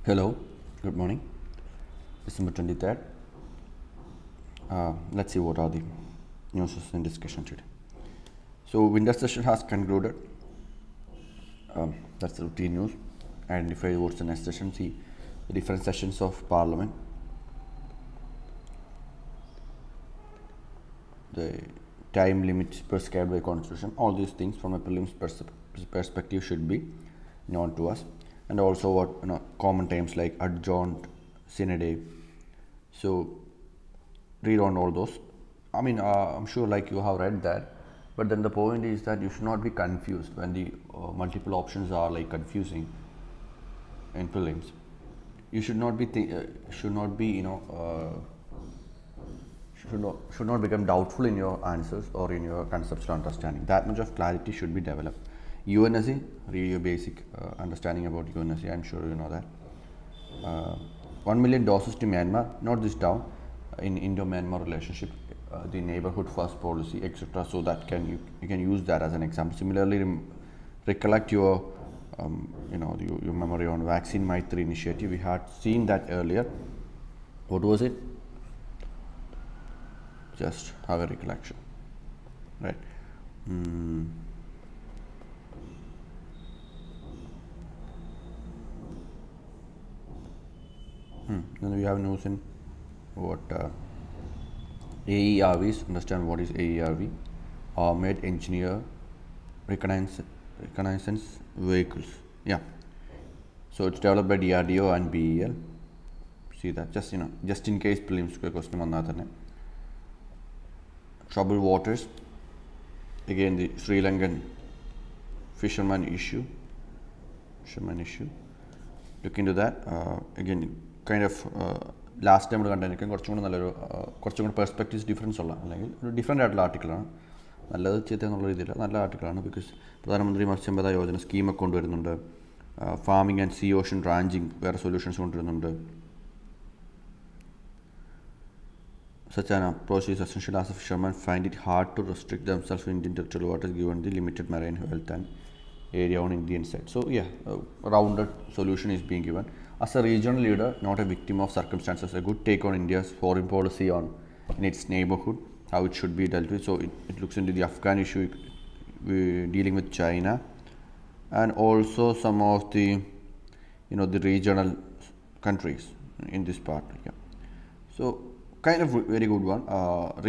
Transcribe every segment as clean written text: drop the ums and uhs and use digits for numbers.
Hello, good morning. December 23rd. Let's see what are the news in discussion today. So, winter session has concluded. That's the routine news. Identify what's the next session. See the different sessions of Parliament. The time limits prescribed by Constitution. All these things from a prelims perspective should be known to us. And also what common terms like adjourned, synod. So read on all those. I'm sure like you have read that, but then the point is that you should not be confused when the multiple options are like confusing in prelims. You should not be should not become doubtful in your answers or in your conceptual understanding. That much of clarity should be developed. UNSC, read your basic understanding about UNSC. I'm sure you know that. 1 million doses to Myanmar. Note this down in Indo-Myanmar relationship, the neighborhood first policy, etc. So that you can use that as an example. Similarly, recollect your your memory on vaccine Maitri initiative. We had seen that earlier. What was it? Just have a recollection, right? Then we have news in what AERVs. Understand what is AERV? Armored Engineer Reconnaissance Vehicles. Yeah. So it's developed by DRDO and BEL. See that just in case prelims question on that. Troubled waters. Again, the Sri Lankan fisherman issue. Look into that. Again, kind of last time കണ്ടിരിക്കാൻ കുറച്ചും കൂടെ perspectives difference ഉള്ള അല്ലെങ്കിൽ ഒരു different ആയിട്ടുള്ള ആർട്ടിക്കിളാണ്. നല്ലത് ചീത്ത എന്നുള്ള രീതിയിൽ നല്ല ആർട്ടിക്കിളാണ്. ബിക്കോസ് പ്രധാനമന്ത്രി മത്സ്യബന്ധ യോജന സ്കീമൊക്കെ കൊണ്ടുവരുന്നുണ്ട്. ഫാമിംഗ് ആൻഡ് സീ ഓഷൻ റാഞ്ചിങ് വേറെ സൊല്യൂഷൻസ് കൊണ്ടുവരുന്നുണ്ട്. Such an approach is essential as a fishermen find it hard to restrict themselves to Indian territorial waters given the limited marine health and area on Indian side. So yeah, a rounded solution is being given. As a regional leader, not a victim of circumstances, a good take on India's foreign policy in its neighborhood, how it should be dealt with. So it looks into the Afghan issue, dealing with China, and also some of the the regional countries in this part. Yeah. So kind of very good one.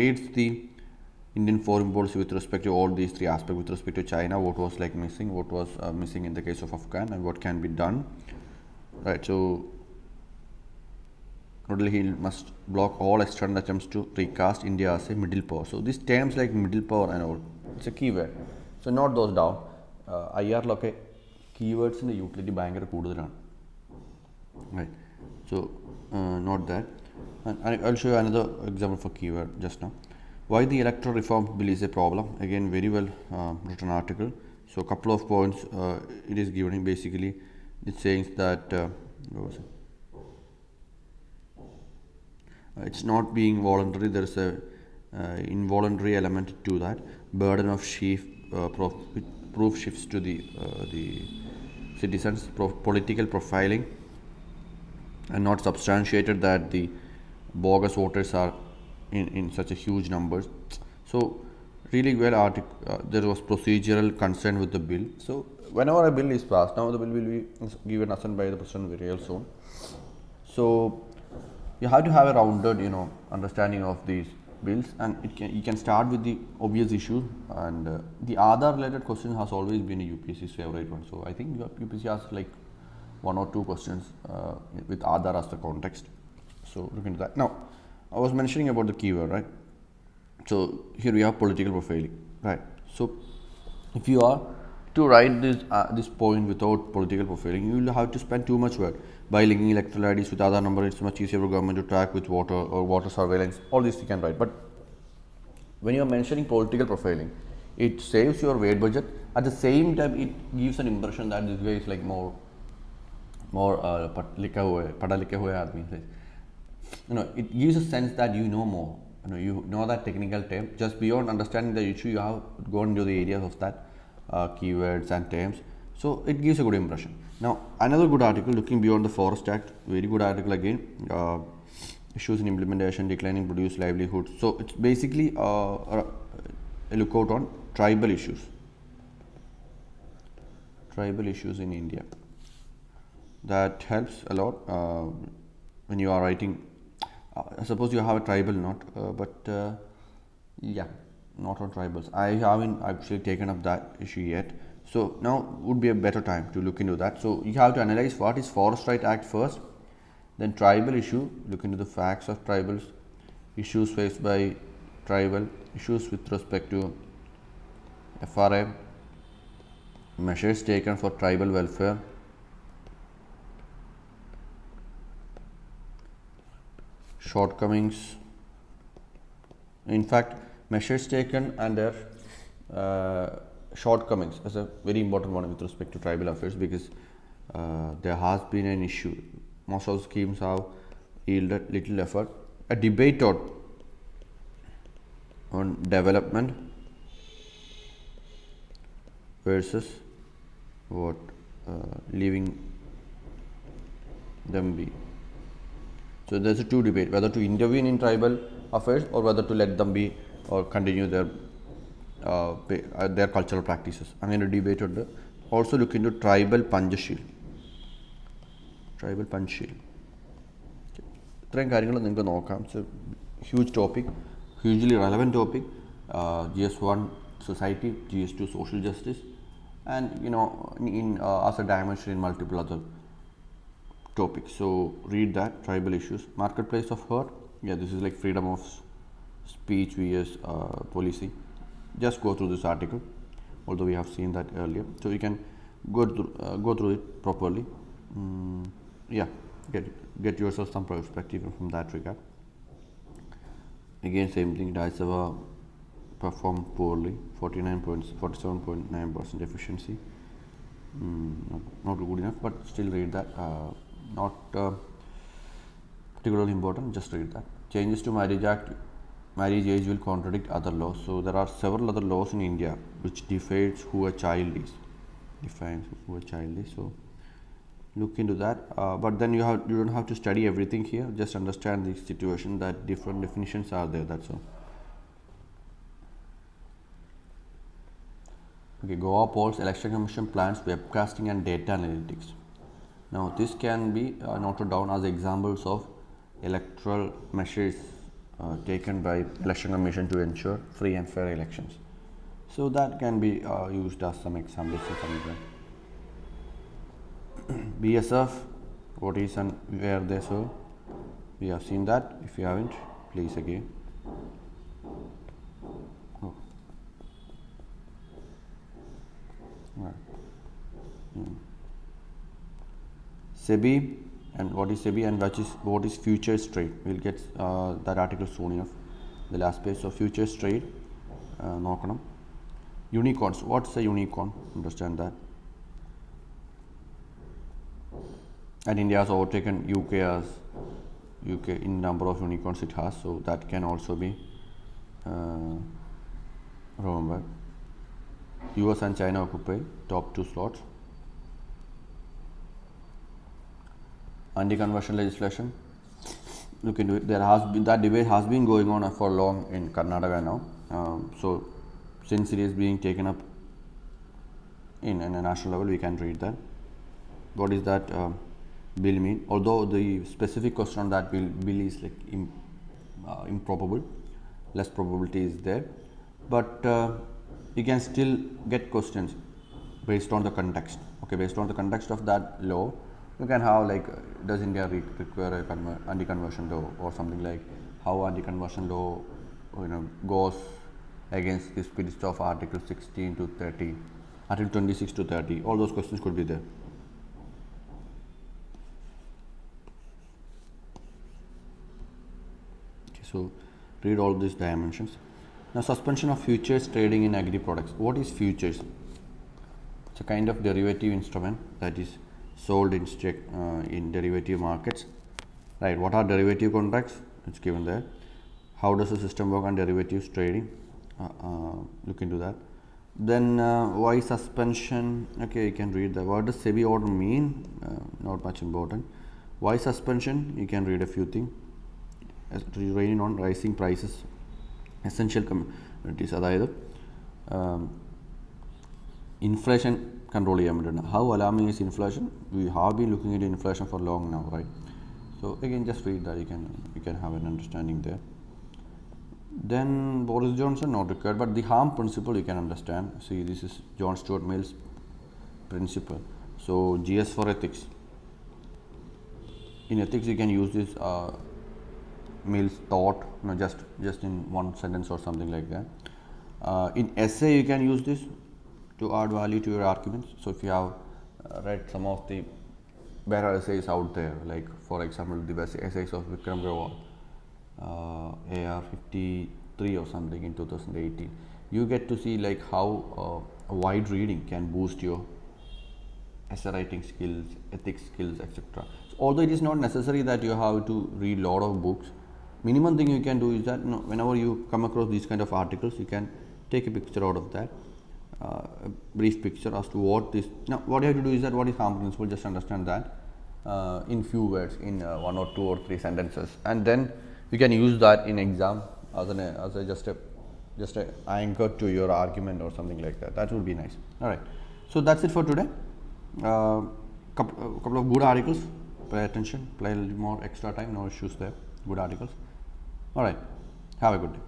Reads the Indian foreign policy with respect to all these three aspects. With respect to China, what was like missing, what was missing in the case of Afghan, and what can be done. Right. So New Delhi must block all external attempts to recast India as a middle power. So these terms like middle power and all, it's a keyword. So note those down. IR loke keywords in the utility ഭയങ്കര കൂടുതലാണ്. Right. So note that. And I'll show you another example for keyword just now. Why the electoral reform bill is a problem. Again, very well written article. So a couple of points it is given. Basically, it says that what was it? It's not being voluntary. There is a involuntary element to that. Burden of proof shifts to the citizens. Political profiling, and not substantiated that the bogus voters are in such a huge numbers. So really well there was procedural concern with the bill. So whenever a bill is passed, now the bill will be given assent by the president very soon. So you have to have a rounded understanding of these bills, and you can start with the obvious issue. And the Aadhaar related question has always been a UPSC's favorite one. So I think UPSC has like one or two questions with Aadhaar as the context. So look into that. Now, I was mentioning about the keyword, right? So here we have political profiling, right? So if you are to write this point without political profiling, you will have to spend too much work. By linking electoral IDs with Aadhaar number, it's much easier for government to track with water or water surveillance. All this you can write. But when you are mentioning political profiling, it saves your weight budget. At the same time, it gives an impression that this guy is like more pada likha hua aadmi. It gives a sense that you know more. You know that technical term. Just beyond understanding the issue, you have gone into the areas of that keywords and terms. So it gives a good impression. Now another good article, looking beyond the Forest Act, very good article again. Issues in implementation, declining produce livelihoods. So it's basically a lookout on tribal issues in India. That helps a lot when you are writing. Suppose you have a tribal note, but yeah, not on tribals. I haven't actually taken up that issue yet. So now would be a better time to look into that. So you have to analyze what is Forest Right Act first, then tribal issue, look into the facts of tribals, issues faced by tribal, issues with respect to FRA, measures taken for tribal welfare, shortcomings. In fact, measures taken and their shortcomings is a very important one with respect to tribal affairs, because there has been an issue. Most of the schemes have yielded little effort. A debate on development versus what leaving them be. So there's a two debate, whether to intervene in tribal affairs or whether to let them be or continue their cultural practices. അങ്ങനെ ഒരു debate ഉണ്ട്. Also look into tribal Panchsheel. ഇത്രയും കാര്യങ്ങൾ നിങ്ങൾക്ക് നോക്കാം. It's A huge topic, hugely relevant topic. GS1 society, GS2 social justice, and as a dimension in multiple other topics. So read that, tribal issues, marketplace of hurt. Yeah, this is like freedom of speech vs policy. Just go through this article, although we have seen that earlier, so you can go through it properly. Yeah, get yourself some perspective from that regard. Again, same thing, Daisava performed poorly, 47.9% efficiency. Not good enough, but still read that. Not particularly important, just read that. Changes to marriage act, marriage age will contradict other laws. So there are several other laws in India which defines who a child is, so look into that. But then you don't have to study everything here, just understand the situation that different definitions are there, that's all. Okay, Goa polls, election commission plans webcasting and data analytics. Now this can be noted down as examples of electoral measures taken by election commission to ensure free and fair elections. So that can be used as some examples or something. BSF, what is and where they serve, we have seen that. If you haven't, please again. SEBI, and what is SEBI and what is futures trade. We'll get that article soon enough. The last page of futures trade. Unicorns. What's a unicorn? Understand that. And India has overtaken UK in number of unicorns it has, so that can also be remembered. US and China occupy top 2 slots. Anti-conversion legislation, look into it. That debate has been going on for long in Karnataka now. So since it is being taken up in a national level, we can read that. What is that bill mean? Although the specific question on that bill is like improbable, less probability is there, but you can still get questions based on the context. Okay, based on the context of that law, you can have like, does India require a anti-conversion law, or something like how anti-conversion law goes against the spirit of Article 16 to 30, Article 26 to 30. All those questions could be there. Okay, so read all these dimensions. Now, suspension of futures trading in agri products. What is futures? It's a kind of derivative instrument that is sold in derivative markets, right? What are derivative contracts? It's given there. How does the system work on derivatives trading? Look into that. Then why suspension? Okay, you can read that. What does SEBI order mean? Not much important. Why suspension? You can read a few things. Raining on rising prices, essential commodities. അതായത് inflation control ചെയ്യാൻ വേണ്ടിയിട്ടാണ്. How alarming is inflation? We have been looking at inflation for long now, right? So again, just read that. You can have an understanding there. Then Boris Johnson not required, but the harm principle you can understand. See, this is John Stuart Mill's principle. So GS for ethics. In ethics, you can use this Mill's thought, just in one sentence or something like that. In essay, you can use this to add value to your arguments. So if you have read some of the better essays out there, like for example the best essays of Vikram Grewal, AR 53 or something in 2018, you get to see like how wide reading can boost your essay writing skills, ethics skills, etc. So although it is not necessary that you have to read a lot of books, minimum thing you can do is that whenever you come across these kind of articles, you can take a picture out of that, a brief picture as to what this. Now what you have to do is that what is harm principle, just understand that in few words, in 1 or 2 or 3 sentences, and then you can use that in exam as a just a anchor to your argument or something like that. That would be nice. All right, so that's it for today. Couple of good articles. Pay attention, play a little more extra time, no issues there. Good articles. All right, have a good day.